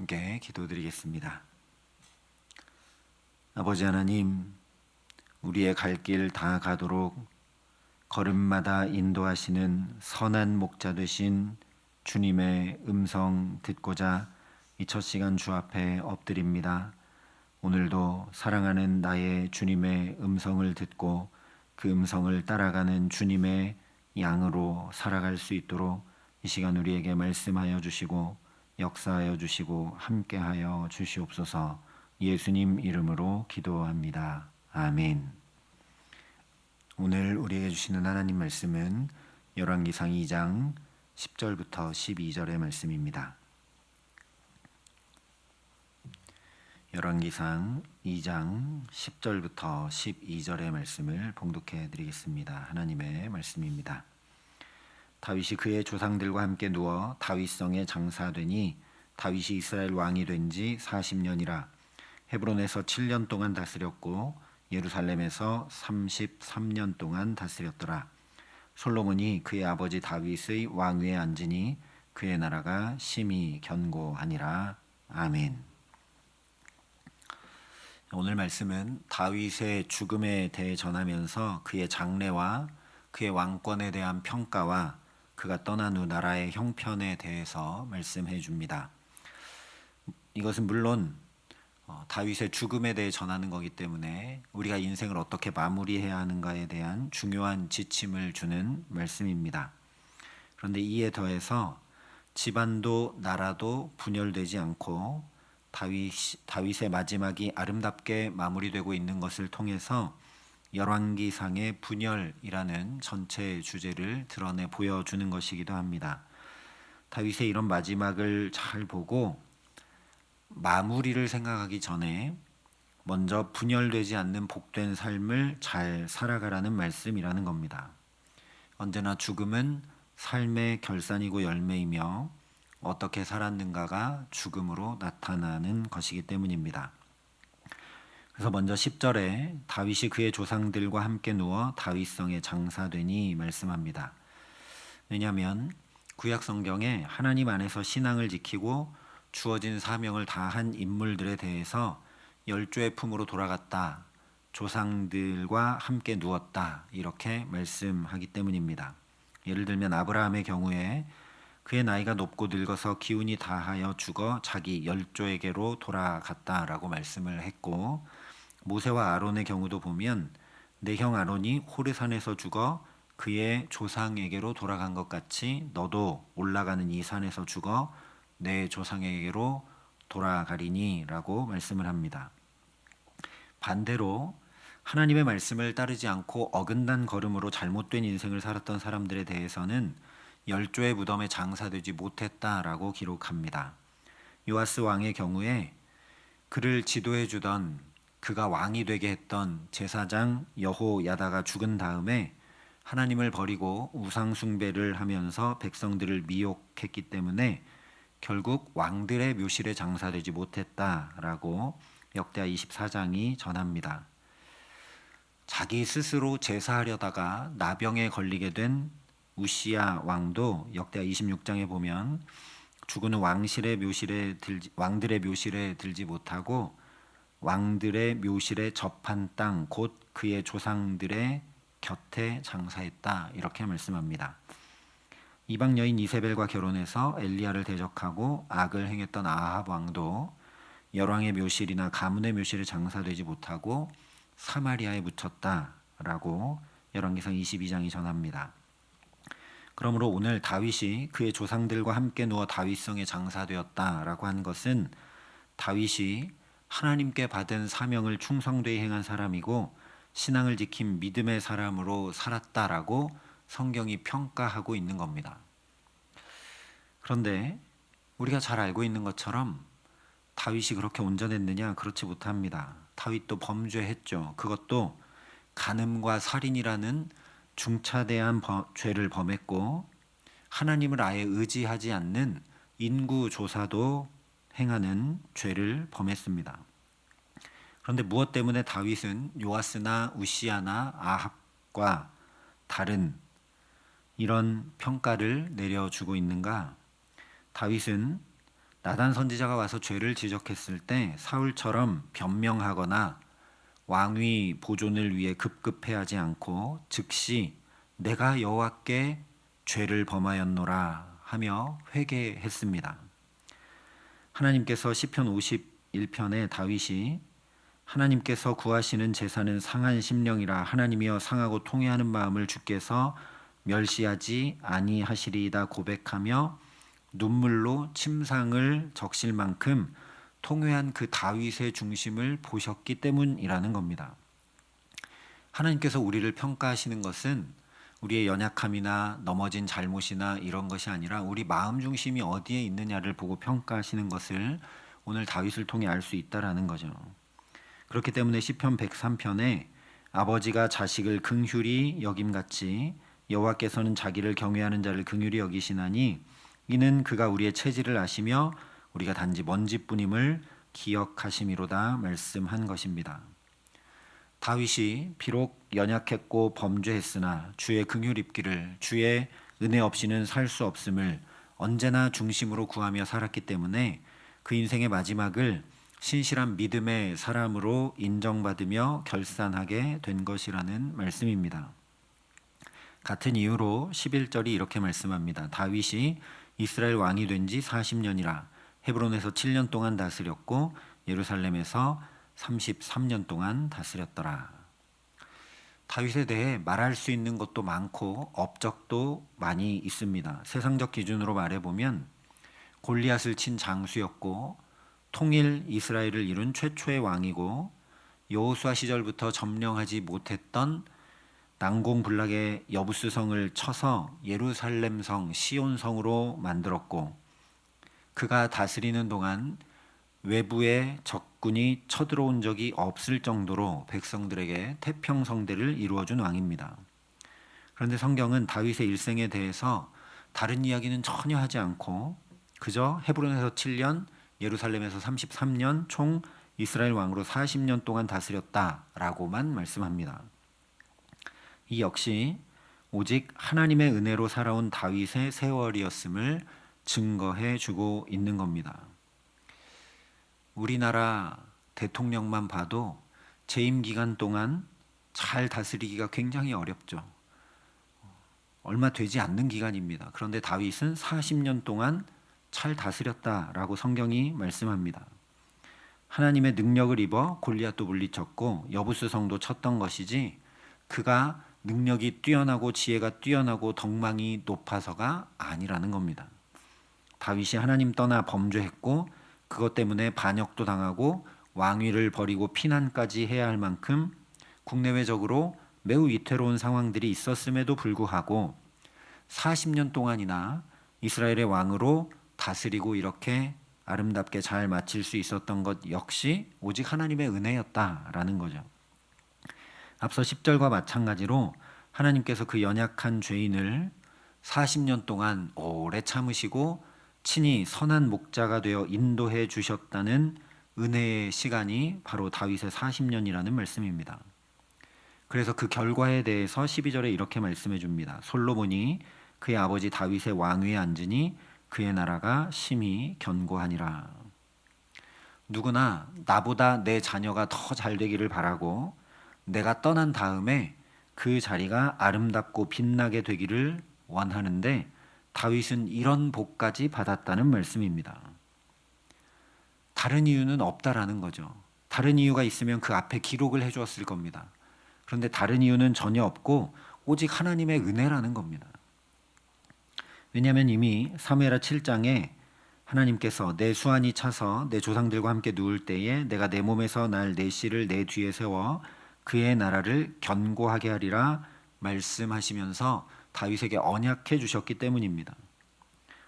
함께 기도드리겠습니다. 아버지 하나님, 우리의 갈 길 다 가도록 걸음마다 인도하시는 선한 목자 되신 주님의 음성 듣고자 이 첫 시간 주 앞에 엎드립니다. 오늘도 사랑하는 나의 주님의 음성을 듣고 그 음성을 따라가는 주님의 양으로 살아갈 수 있도록 이 시간 우리에게 말씀하여 주시고 역사하여 주시고 함께하여 주시옵소서. 예수님 이름으로 기도합니다. 아멘. 오늘 우리에게 주시는 하나님 말씀은 열왕기상 2장 10절부터 12절의 말씀입니다. 열왕기상 2장 10절부터 12절의 말씀을 봉독해 드리겠습니다. 하나님의 말씀입니다. 다윗이 그의 조상들과 함께 누워 다윗성에 장사되니 다윗이 이스라엘 왕이 된 지 40년이라. 헤브론에서 7년 동안 다스렸고 예루살렘에서 33년 동안 다스렸더라. 솔로몬이 그의 아버지 다윗의 왕위에 앉으니 그의 나라가 심히 견고하니라. 아멘. 오늘 말씀은 다윗의 죽음에 대해 전하면서 그의 장래와 그의 왕권에 대한 평가와 그가 떠난 후 나라의 형편에 대해서 말씀해 줍니다. 이것은 물론 다윗의 죽음에 대해 전하는 거기 때문에 우리가 인생을 어떻게 마무리해야 하는가에 대한 중요한 지침을 주는 말씀입니다. 그런데 이에 더해서 집안도 나라도 분열되지 않고 다윗의 마지막이 아름답게 마무리되고 있는 것을 통해서 열왕기상의 분열이라는 전체 주제를 드러내 보여주는 것이기도 합니다. 다윗의 이런 마지막을 잘 보고 마무리를 생각하기 전에 먼저 분열되지 않는 복된 삶을 잘 살아가라는 말씀이라는 겁니다. 언제나 죽음은 삶의 결산이고 열매이며 어떻게 살았는가가 죽음으로 나타나는 것이기 때문입니다. 그래서 먼저 10절에 다윗이 그의 조상들과 함께 누워 다윗성에 장사되니 말씀합니다. 왜냐하면 구약 성경에 하나님 안에서 신앙을 지키고 주어진 사명을 다한 인물들에 대해서 열조의 품으로 돌아갔다, 조상들과 함께 누웠다 이렇게 말씀하기 때문입니다. 예를 들면 아브라함의 경우에 그의 나이가 높고 늙어서 기운이 다하여 죽어 자기 열조에게로 돌아갔다라고 말씀을 했고, 모세와 아론의 경우도 보면 내 형 아론이 호르산에서 죽어 그의 조상에게로 돌아간 것 같이 너도 올라가는 이 산에서 죽어 내 조상에게로 돌아가리니 라고 말씀을 합니다. 반대로 하나님의 말씀을 따르지 않고 어긋난 걸음으로 잘못된 인생을 살았던 사람들에 대해서는 열조의 무덤에 장사되지 못했다라고 기록합니다. 요아스 왕의 경우에 그를 지도해 주던 그가 왕이 되게 했던 제사장 여호야다가 죽은 다음에 하나님을 버리고 우상 숭배를 하면서 백성들을 미혹했기 때문에 결국 왕들의 묘실에 장사되지 못했다라고 역대하 24장이 전합니다. 자기 스스로 제사하려다가 나병에 걸리게 된 우시야 왕도 역대하 26장에 보면 죽은 왕들의 묘실에 들지 못하고 왕들의 묘실에 접한 땅 곧 그의 조상들의 곁에 장사했다 이렇게 말씀합니다. 이방 여인 이세벨과 결혼해서 엘리야를 대적하고 악을 행했던 아합 왕도 열왕의 묘실이나 가문의 묘실에 장사되지 못하고 사마리아에 묻혔다라고 열왕기상 22장이 전합니다. 그러므로 오늘 다윗이 그의 조상들과 함께 누워 다윗성에 장사되었다라고 하는 것은 다윗이 하나님께 받은 사명을 충성되이 행한 사람이고 신앙을 지킨 믿음의 사람으로 살았다라고 성경이 평가하고 있는 겁니다. 그런데 우리가 잘 알고 있는 것처럼 다윗이 그렇게 온전했느냐? 그렇지 못합니다. 다윗도 범죄했죠. 그것도 간음과 살인이라는 중차대한 죄를 범했고 하나님을 아예 의지하지 않는 인구조사도 행하는 죄를 범했습니다. 그런데 무엇 때문에 다윗은 요아스나 우시야나 아합과 다른 이런 평가를 내려주고 있는가? 다윗은 나단 선지자가 와서 죄를 지적했을 때 사울처럼 변명하거나 왕위 보존을 위해 급급해하지 않고 즉시 내가 여호와께 죄를 범하였노라 하며 회개했습니다. 하나님께서 시편 51편에 다윗이 하나님께서 구하시는 제사는 상한 심령이라 하나님이여 상하고 통회하는 마음을 주께서 멸시하지 아니하시리이다 고백하며 눈물로 침상을 적실 만큼 통회한 그 다윗의 중심을 보셨기 때문이라는 겁니다. 하나님께서 우리를 평가하시는 것은 우리의 연약함이나 넘어진 잘못이나 이런 것이 아니라 우리 마음 중심이 어디에 있느냐를 보고 평가하시는 것을 오늘 다윗을 통해 알 수 있다라는 거죠. 그렇기 때문에 시편 103편에 아버지가 자식을 긍휼히 여김같이 여호와께서는 자기를 경외하는 자를 긍휼히 여기시나니 이는 그가 우리의 체질을 아시며 우리가 단지 먼지뿐임을 기억하심이로다 말씀한 것입니다. 다윗이 비록 연약했고 범죄했으나 주의 긍휼 입기를 주의 은혜 없이는 살 수 없음을 언제나 중심으로 구하며 살았기 때문에 그 인생의 마지막을 신실한 믿음의 사람으로 인정받으며 결산하게 된 것이라는 말씀입니다. 같은 이유로 11절이 이렇게 말씀합니다. 다윗이 이스라엘 왕이 된 지 40년이라 헤브론에서 7년 동안 다스렸고 예루살렘에서 33년 동안 다스렸더라. 다윗에 대해 말할 수 있는 것도 많고 업적도 많이 있습니다. 세상적 기준으로 말해보면 골리앗을 친 장수였고 통일 이스라엘을 이룬 최초의 왕이고 여호수아 시절부터 점령하지 못했던 난공불락의 여부스성을 쳐서 예루살렘성 시온성으로 만들었고 그가 다스리는 동안 외부의 적군이 쳐들어온 적이 없을 정도로 백성들에게 태평성대를 이루어준 왕입니다. 그런데 성경은 다윗의 일생에 대해서 다른 이야기는 전혀 하지 않고 그저 헤브론에서 7년, 예루살렘에서 33년, 총 이스라엘 왕으로 40년 동안 다스렸다라고만 말씀합니다. 이 역시 오직 하나님의 은혜로 살아온 다윗의 세월이었음을 증거해 주고 있는 겁니다. 우리나라 대통령만 봐도 재임 기간 동안 잘 다스리기가 굉장히 어렵죠. 얼마 되지 않는 기간입니다. 그런데 다윗은 40년 동안 잘 다스렸다라고 성경이 말씀합니다. 하나님의 능력을 입어 골리앗도 물리쳤고 여부스 성도 쳤던 것이지 그가 능력이 뛰어나고 지혜가 뛰어나고 덕망이 높아서가 아니라는 겁니다. 다윗이 하나님 떠나 범죄했고 그것 때문에 반역도 당하고 왕위를 버리고 피난까지 해야 할 만큼 국내외적으로 매우 위태로운 상황들이 있었음에도 불구하고 40년 동안이나 이스라엘의 왕으로 다스리고 이렇게 아름답게 잘 마칠 수 있었던 것 역시 오직 하나님의 은혜였다라는 거죠. 앞서 10절과 마찬가지로 하나님께서 그 연약한 죄인을 40년 동안 오래 참으시고 친히 선한 목자가 되어 인도해 주셨다는 은혜의 시간이 바로 다윗의 40년이라는 말씀입니다. 그래서 그 결과에 대해서 12절에 이렇게 말씀해 줍니다. 솔로몬이 그의 아버지 다윗의 왕위에 앉으니 그의 나라가 심히 견고하니라. 누구나 나보다 내 자녀가 더 잘 되기를 바라고 내가 떠난 다음에 그 자리가 아름답고 빛나게 되기를 원하는데 다윗은 이런 복까지 받았다는 말씀입니다. 다른 이유는 없다라는 거죠. 다른 이유가 있으면 그 앞에 기록을 해주었을 겁니다. 그런데 다른 이유는 전혀 없고 오직 하나님의 은혜라는 겁니다. 왜냐하면 이미 사무엘하 7장에 하나님께서 내 수완이 차서 내 조상들과 함께 누울 때에 내가 내 몸에서 날 내 씨를 내 뒤에 세워 그의 나라를 견고하게 하리라 말씀하시면서 다윗에게 언약해 주셨기 때문입니다.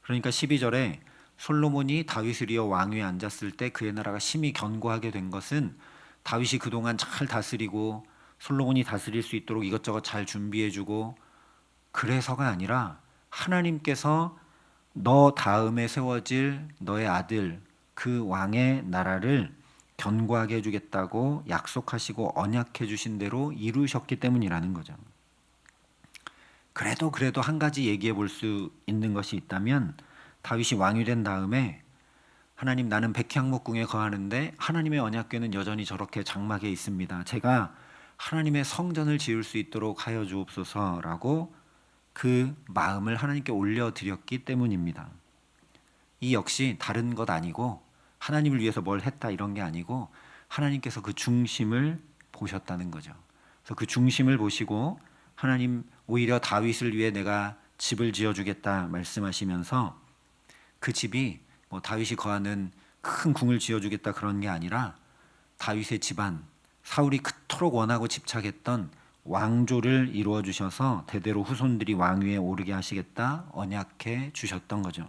그러니까 12절에 솔로몬이 다윗을 이어 왕위에 앉았을 때 그의 나라가 심히 견고하게 된 것은 다윗이 그동안 잘 다스리고 솔로몬이 다스릴 수 있도록 이것저것 잘 준비해 주고 그래서가 아니라 하나님께서 너 다음에 세워질 너의 아들 그 왕의 나라를 견고하게 해주겠다고 약속하시고 언약해 주신 대로 이루셨기 때문이라는 거죠. 그래도 한 가지 얘기해 볼 수 있는 것이 있다면 다윗이 왕이 된 다음에 하나님, 나는 백향목궁에 거하는데 하나님의 언약궤는 여전히 저렇게 장막에 있습니다. 제가 하나님의 성전을 지을 수 있도록 하여 주옵소서라고 그 마음을 하나님께 올려드렸기 때문입니다. 이 역시 다른 것 아니고 하나님을 위해서 뭘 했다 이런 게 아니고 하나님께서 그 중심을 보셨다는 거죠. 그래서 그 중심을 보시고 하나님, 오히려 다윗을 위해 내가 집을 지어주겠다 말씀하시면서 그 집이 뭐 다윗이 거하는 큰 궁을 지어주겠다 그런 게 아니라 다윗의 집안, 사울이 그토록 원하고 집착했던 왕조를 이루어 주셔서 대대로 후손들이 왕위에 오르게 하시겠다 언약해 주셨던 거죠.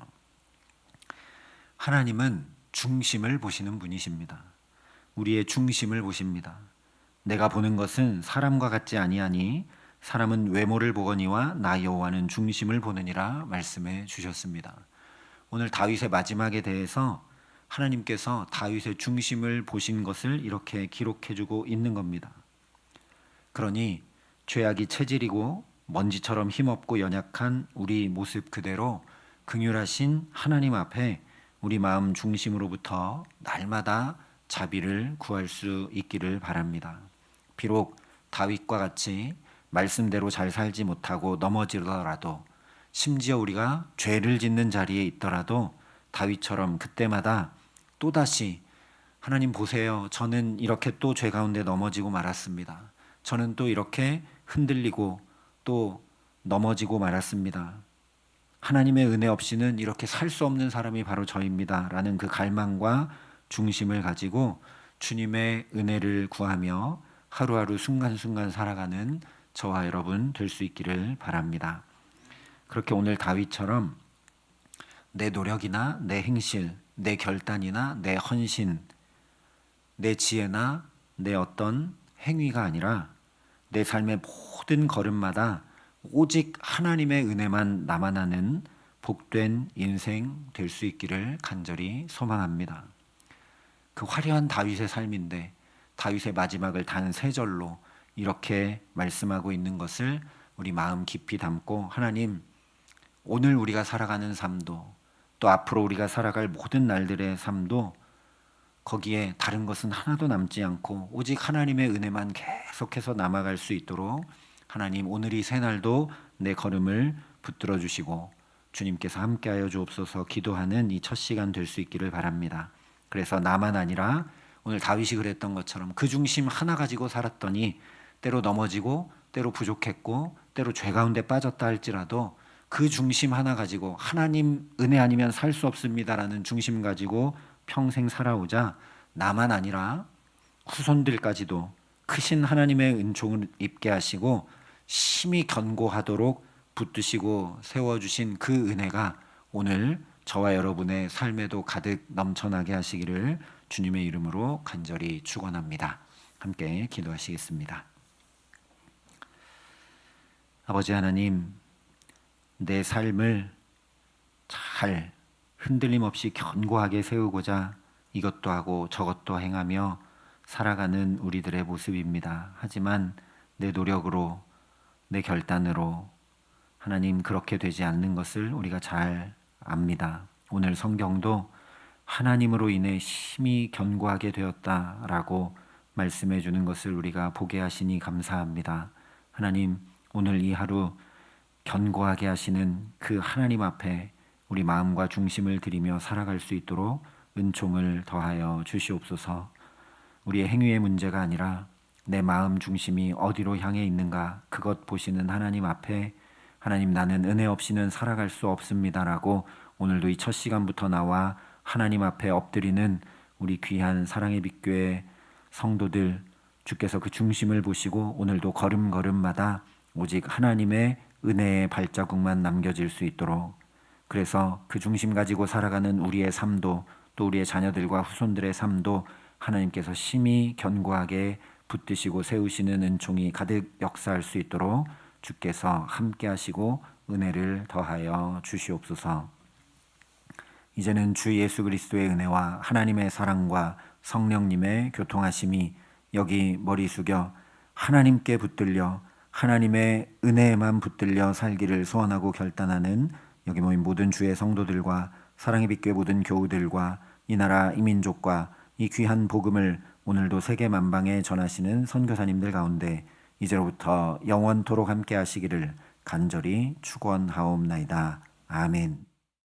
하나님은 중심을 보시는 분이십니다. 우리의 중심을 보십니다. 내가 보는 것은 사람과 같지 아니하니 사람은 외모를 보거니와 나 여호와는 중심을 보느니라 말씀해 주셨습니다. 오늘 다윗의 마지막에 대해서 하나님께서 다윗의 중심을 보신 것을 이렇게 기록해 주고 있는 겁니다. 그러니 죄악이 체질이고 먼지처럼 힘없고 연약한 우리 모습 그대로 긍휼하신 하나님 앞에 우리 마음 중심으로부터 날마다 자비를 구할 수 있기를 바랍니다. 비록 다윗과 같이 말씀대로 잘 살지 못하고 넘어지더라도, 심지어 우리가 죄를 짓는 자리에 있더라도 다윗처럼 그때마다 또다시 하나님 보세요, 저는 이렇게 또 죄 가운데 넘어지고 말았습니다. 저는 또 이렇게 흔들리고 또 넘어지고 말았습니다. 하나님의 은혜 없이는 이렇게 살 수 없는 사람이 바로 저입니다 라는 그 갈망과 중심을 가지고 주님의 은혜를 구하며 하루하루 순간순간 살아가는 저와 여러분 될 수 있기를 바랍니다. 그렇게 오늘 다윗처럼 내 노력이나 내 행실, 내 결단이나 내 헌신, 내 지혜나 내 어떤 행위가 아니라 내 삶의 모든 걸음마다 오직 하나님의 은혜만 남아나는 복된 인생 될 수 있기를 간절히 소망합니다. 그 화려한 다윗의 삶인데 다윗의 마지막을 단 3절로 이렇게 말씀하고 있는 것을 우리 마음 깊이 담고, 하나님, 오늘 우리가 살아가는 삶도 또 앞으로 우리가 살아갈 모든 날들의 삶도 거기에 다른 것은 하나도 남지 않고 오직 하나님의 은혜만 계속해서 남아갈 수 있도록 하나님, 오늘 이 새날도 내 걸음을 붙들어 주시고 주님께서 함께하여 주옵소서 기도하는 이 첫 시간 될 수 있기를 바랍니다. 그래서 나만 아니라 오늘 다윗이 그랬던 것처럼 그 중심 하나 가지고 살았더니 때로 넘어지고 때로 부족했고 때로 죄 가운데 빠졌다 할지라도 그 중심 하나 가지고 하나님 은혜 아니면 살 수 없습니다라는 중심 가지고 평생 살아오자 나만 아니라 후손들까지도 크신 하나님의 은총을 입게 하시고 심히 견고하도록 붙드시고 세워주신 그 은혜가 오늘 저와 여러분의 삶에도 가득 넘쳐나게 하시기를 주님의 이름으로 간절히 축원합니다. 함께 기도하시겠습니다. 아버지 하나님, 내 삶을 잘 흔들림 없이 견고하게 세우고자 이것도 하고 저것도 행하며 살아가는 우리들의 모습입니다. 하지만 내 노력으로, 내 결단으로 하나님 그렇게 되지 않는 것을 우리가 잘 압니다. 오늘 성경도 하나님으로 인해 심히 견고하게 되었다라고 말씀해 주는 것을 우리가 보게 하시니 감사합니다. 하나님, 오늘 이 하루 견고하게 하시는 그 하나님 앞에 우리 마음과 중심을 들이며 살아갈 수 있도록 은총을 더하여 주시옵소서. 우리의 행위의 문제가 아니라 내 마음 중심이 어디로 향해 있는가, 그것 보시는 하나님 앞에 하나님, 나는 은혜 없이는 살아갈 수 없습니다라고 오늘도 이 첫 시간부터 나와 하나님 앞에 엎드리는 우리 귀한 사랑의 빛교회 성도들, 주께서 그 중심을 보시고 오늘도 걸음걸음마다 오직 하나님의 은혜의 발자국만 남겨질 수 있도록, 그래서 그 중심 가지고 살아가는 우리의 삶도 또 우리의 자녀들과 후손들의 삶도 하나님께서 심히 견고하게 붙드시고 세우시는 은총이 가득 역사할 수 있도록 주께서 함께 하시고 은혜를 더하여 주시옵소서. 이제는 주 예수 그리스도의 은혜와 하나님의 사랑과 성령님의 교통하심이 여기 머리 숙여 하나님께 붙들려 하나님의 은혜에만 붙들려 살기를 소원하고 결단하는 여기 모인 모든 주의 성도들과 사랑의 빛교회 모든 교우들과 이 나라 이 민족과 이 귀한 복음을 오늘도 세계 만방에 전하시는 선교사님들 가운데 이제로부터 영원토록 함께 하시기를 간절히 축원하옵나이다. 아멘.